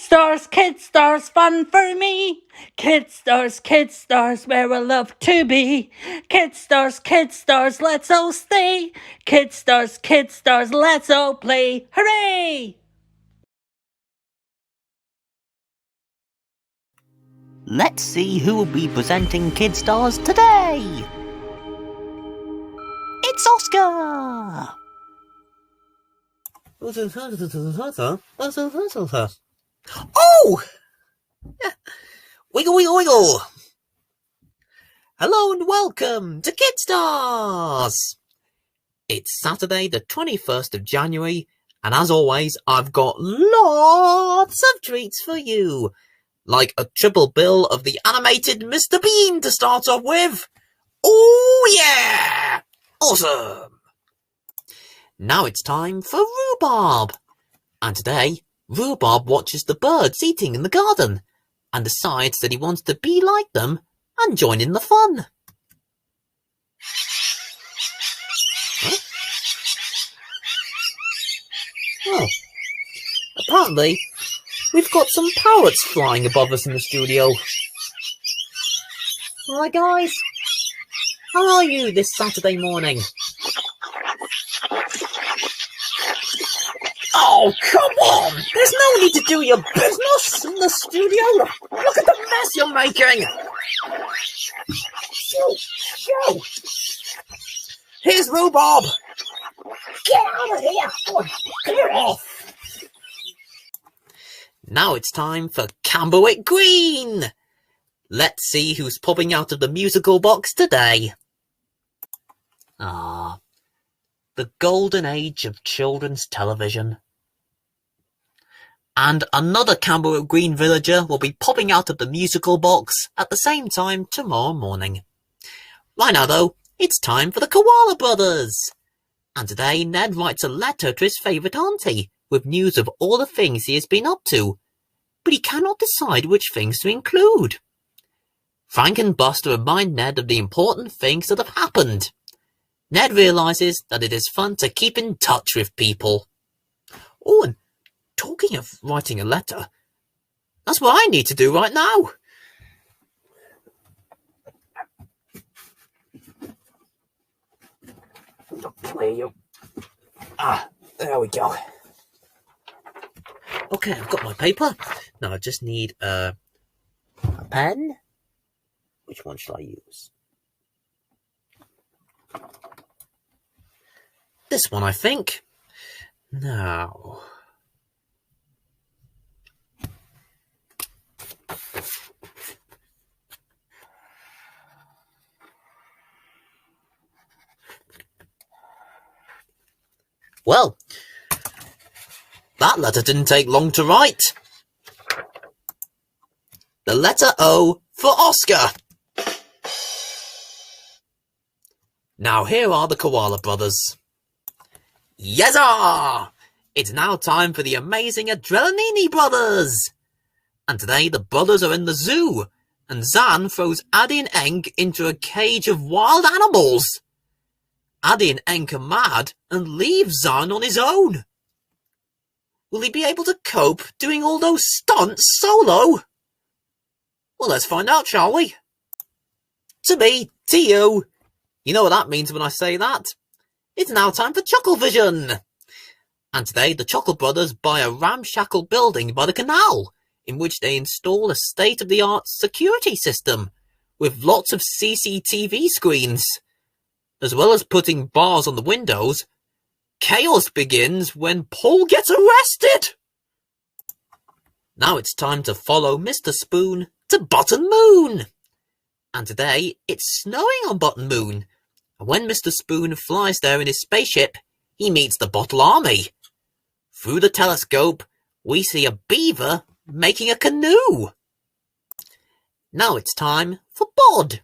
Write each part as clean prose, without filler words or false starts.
Kid Stars, fun for me. Kid Stars, where I love to be. Kid Stars, let's all stay. Kid Stars, let's all play. Hooray! Let's see who will be presenting Kid Stars today. It's Oscar! Oh! Wiggle, wiggle, wiggle! Hello and welcome to Kid Stars! It's Saturday the 21st of January, and as always, I've got lots of treats for you. Like a triple bill of the animated Mr. Bean to start off with. Oh yeah! Awesome! Now it's time for Rhubarb. And today, Rhubarb watches the birds eating in the garden and decides that he wants to be like them and join in the fun. Huh? Oh, apparently, we've got some parrots flying above us in the studio. Hi guys, how are you this Saturday morning? Oh, come on! There's no need to do your business in the studio! Look at the mess you're making! Shoo! Here's Rhubarb! Get out of here! Clear off! Now it's time for Camberwick Green! Let's see who's popping out of the musical box today. Ah, the golden age of children's television. And another Camberwick Green villager will be popping out of the musical box at the same time tomorrow morning. Right now though, it's time for the Koala Brothers. And today Ned writes a letter to his favourite auntie with news of all the things he has been up to, but he cannot decide which things to include. Frank and Buster remind Ned of the important things that have happened. Ned realises that it is fun to keep in touch with people. Oh, and talking of writing a letter, that's what I need to do right now. There we go. Okay, I've got my paper. Now I just need a pen. Which one shall I use? This one, I think. Now. Well, that letter didn't take long to write. The letter O for Oscar. Now here are the Koala Brothers. Yezza! It's now time for the amazing Adrenaline Brothers! And today the brothers are in the zoo, and Zan throws Addy and Enk into a cage of wild animals. Addy and Enk are mad and leave Zan on his own. Will he be able to cope doing all those stunts solo? Well, let's find out, shall we? To me, to you. You know what that means when I say that. It's now time for Chuckle Vision. And today the Chuckle Brothers buy a ramshackle building by the canal, in which they install a state-of-the-art security system with lots of CCTV screens. As well as putting bars on the windows, chaos begins when Paul gets arrested. Now it's time to follow Mr. Spoon to Button Moon. And today it's snowing on Button Moon. And when Mr. Spoon flies there in his spaceship, he meets the Bottle Army. Through the telescope, we see a beaver making a canoe. Now it's time for Bod.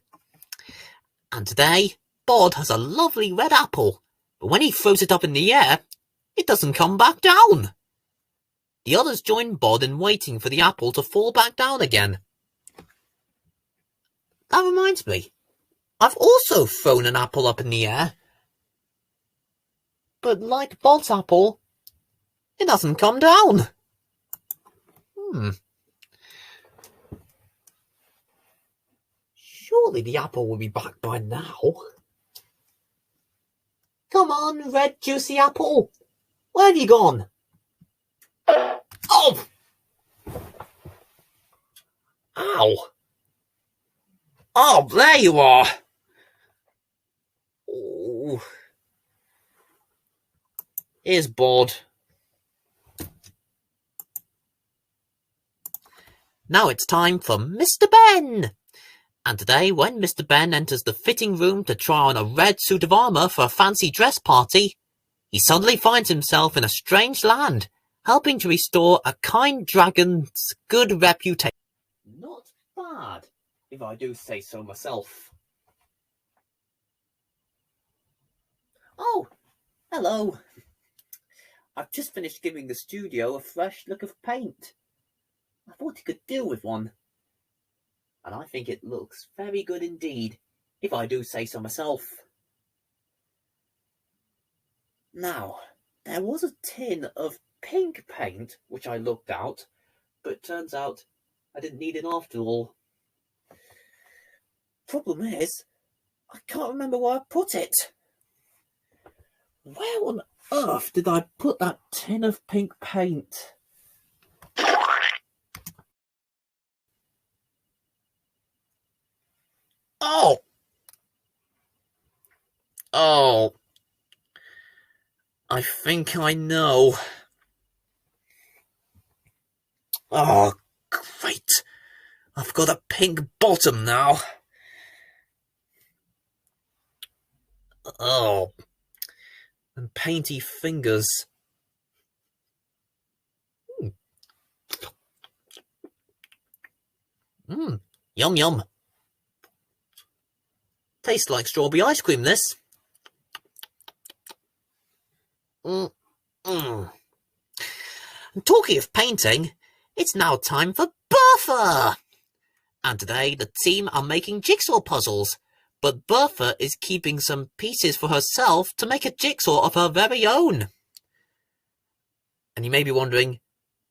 And today, Bod has a lovely red apple, but when he throws it up in the air, it doesn't come back down. The others join Bod in waiting for the apple to fall back down again. That reminds me, I've also thrown an apple up in the air. But like Bod's apple, it doesn't come down. Surely the apple will be back by now. Come on, red juicy apple. Where have you gone? Oh! Ow! Oh, there you are! Oh. Here's Bod. Now it's time for Mr. Ben! And today, when Mr. Ben enters the fitting room to try on a red suit of armour for a fancy dress party, he suddenly finds himself in a strange land, helping to restore a kind dragon's good reputation. Not bad, if I do say so myself. Oh, hello. I've just finished giving the studio a fresh look of paint. I thought it could do with one. And I think it looks very good indeed, if I do say so myself. Now, there was a tin of pink paint which I looked out, but it turns out I didn't need it after all. Problem is, I can't remember where I put it. Where on earth did I put that tin of pink paint? Oh! Oh. I think I know. Oh, great. I've got a pink bottom now. Oh. And painty fingers. Yum yum. Tastes like strawberry ice cream, this. And talking of painting, it's now time for Bertha! And today the team are making jigsaw puzzles, but Bertha is keeping some pieces for herself to make a jigsaw of her very own. And you may be wondering,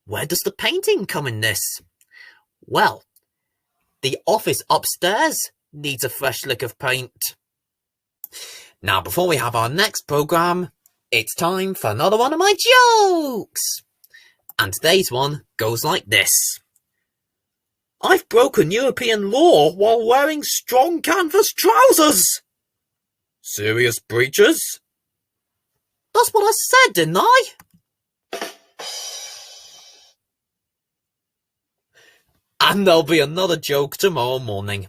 where does the painting come in this? Well, the office upstairs needs a fresh lick of paint. Now, before we have our next programme, it's time for another one of my jokes! And today's one goes like this. I've broken European law while wearing strong canvas trousers. Serious breaches? That's what I said, didn't I? And there'll be another joke tomorrow morning.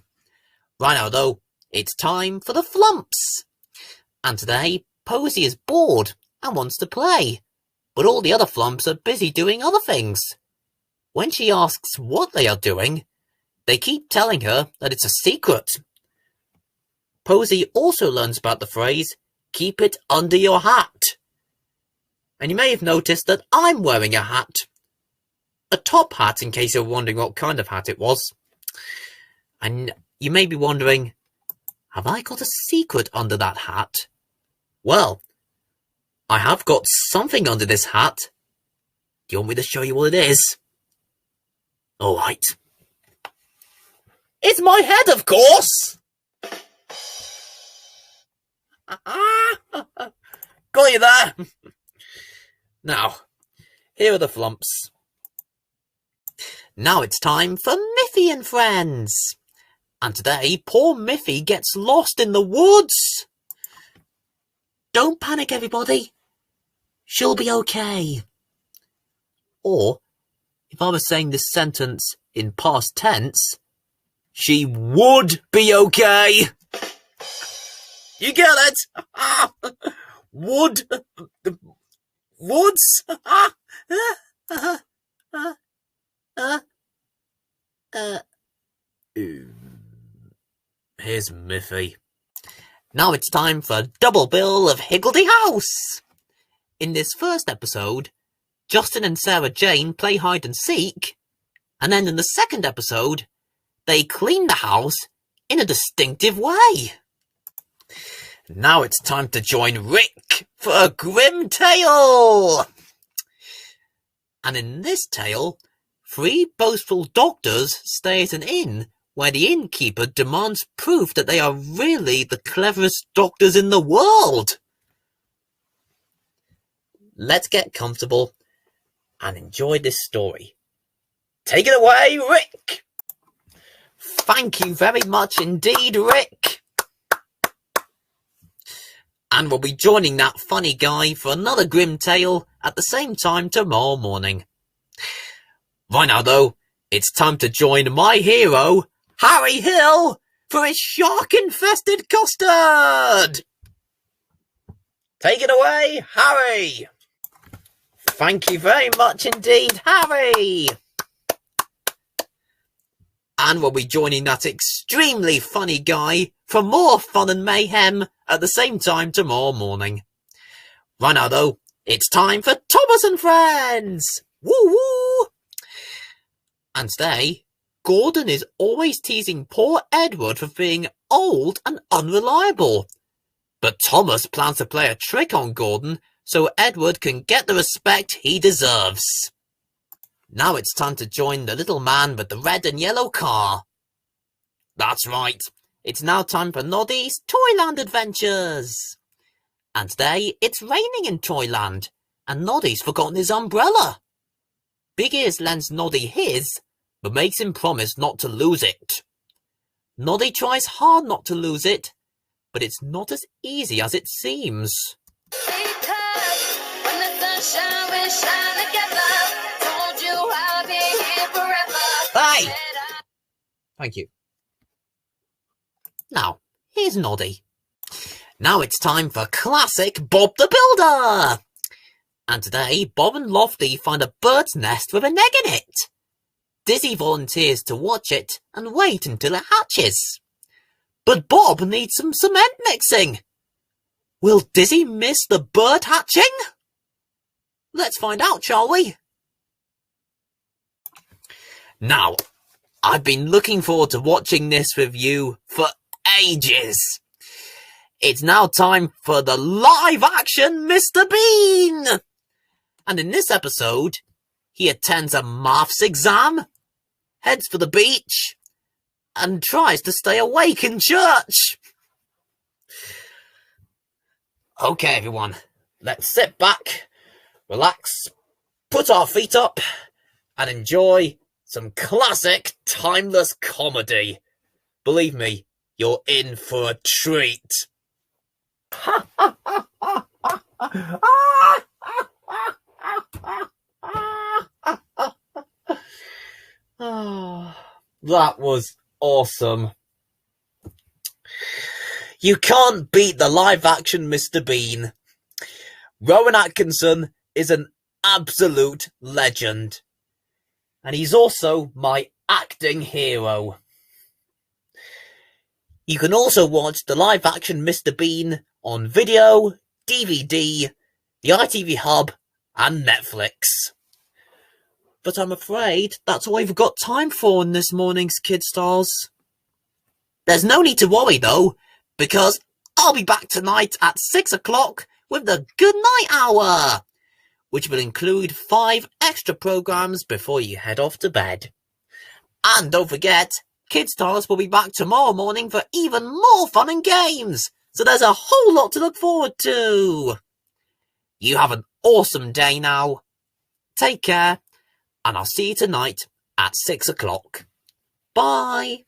Right now, though, it's time for the flumps. And today, Posy is bored and wants to play, but all the other flumps are busy doing other things. When she asks what they are doing, they keep telling her that it's a secret. Posy also learns about the phrase, keep it under your hat. And you may have noticed that I'm wearing a hat. A top hat, in case you're wondering what kind of hat it was. And you may be wondering, have I got a secret under that hat? Well, I have got something under this hat. Do you want me to show you what it is? Alright. It's my head, of course! Got you there! Now, here are the flumps. Now it's time for Miffy and Friends. And today, poor Miffy gets lost in the woods. Don't panic, everybody. She'll be okay. Or, if I was saying this sentence in past tense, she would be okay. You get it? Would. Woods. Here's Miffy. Now it's time for a double bill of Higgledy House. In this first episode, Justin and Sarah Jane play hide and seek, and then in the second episode, they clean the house in a distinctive way. Now it's time to join Rick for a grim tale. And in this tale, 3 boastful doctors stay at an inn where the innkeeper demands proof that they are really the cleverest doctors in the world. Let's get comfortable and enjoy this story. Take it away, Rick! Thank you very much indeed, Rick. And we'll be joining that funny guy for another grim tale at the same time tomorrow morning. Right now, though, it's time to join my hero, Harry Hill, for his shark-infested custard! Take it away, Harry! Thank you very much indeed, Harry! And we'll be joining that extremely funny guy for more fun and mayhem at the same time tomorrow morning. Right now, though, it's time for Thomas and Friends! Woo-woo! And today, Gordon is always teasing poor Edward for being old and unreliable. But Thomas plans to play a trick on Gordon so Edward can get the respect he deserves. Now it's time to join the little man with the red and yellow car. That's right, it's now time for Noddy's Toyland Adventures. And today, it's raining in Toyland, and Noddy's forgotten his umbrella. Big Ears lends Noddy his, but makes him promise not to lose it. Noddy tries hard not to lose it, but it's not as easy as it seems. Hey! Thank you. Now, here's Noddy. Now it's time for classic Bob the Builder! And today, Bob and Lofty find a bird's nest with an egg in it. Dizzy volunteers to watch it and wait until it hatches. But Bob needs some cement mixing. Will Dizzy miss the bird hatching? Let's find out, shall we? Now, I've been looking forward to watching this with you for ages. It's now time for the live-action Mr. Bean! And in this episode, he attends a maths exam, heads for the beach, and tries to stay awake in church. Okay, everyone, let's sit back, relax, put our feet up, and enjoy some classic, timeless comedy. Believe me, you're in for a treat. That was awesome. You can't beat the live-action Mr. Bean. Rowan Atkinson is an absolute legend. And he's also my acting hero. You can also watch the live-action Mr. Bean on video, DVD, the ITV Hub, and Netflix. But I'm afraid that's all we've got time for in this morning's Kid Stars. There's no need to worry though, because I'll be back tonight at 6 o'clock with the Good Night Hour, which will include 5 extra programmes before you head off to bed. And don't forget, Kid Stars will be back tomorrow morning for even more fun and games, so there's a whole lot to look forward to. You have an awesome day now. Take care, and I'll see you tonight at 6 o'clock. Bye.